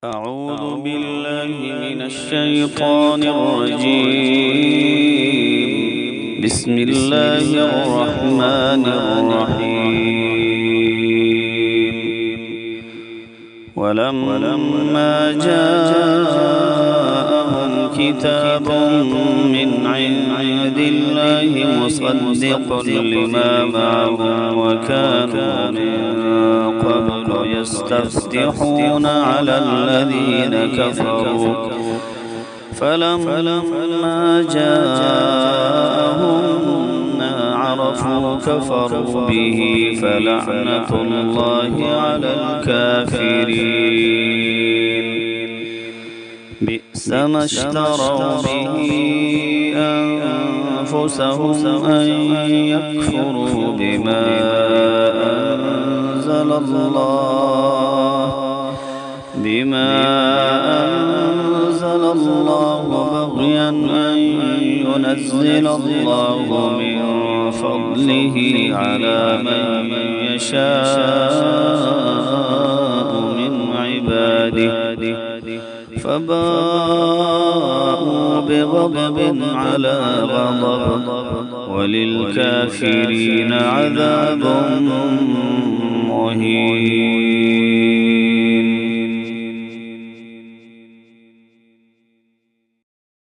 أعوذ بالله من الشيطان الرجيم. بسم الله الرحمن الرحيم. ولما جاءهم كتاب من عند الله مصدق لما معهم وكانوا من قبل يستفتحون على الذين كفروا فلما جاءهم ما عرفوا كفروا به فلعنة الله على الكافرين. بئس ما اشتروا به أنفسهم أن يكفروا بما أنزل الله بغيا أن ينزل الله من فضله على من يشاء من عباده فباءوا بغضب على غضب وللكافرين عذاب مهين.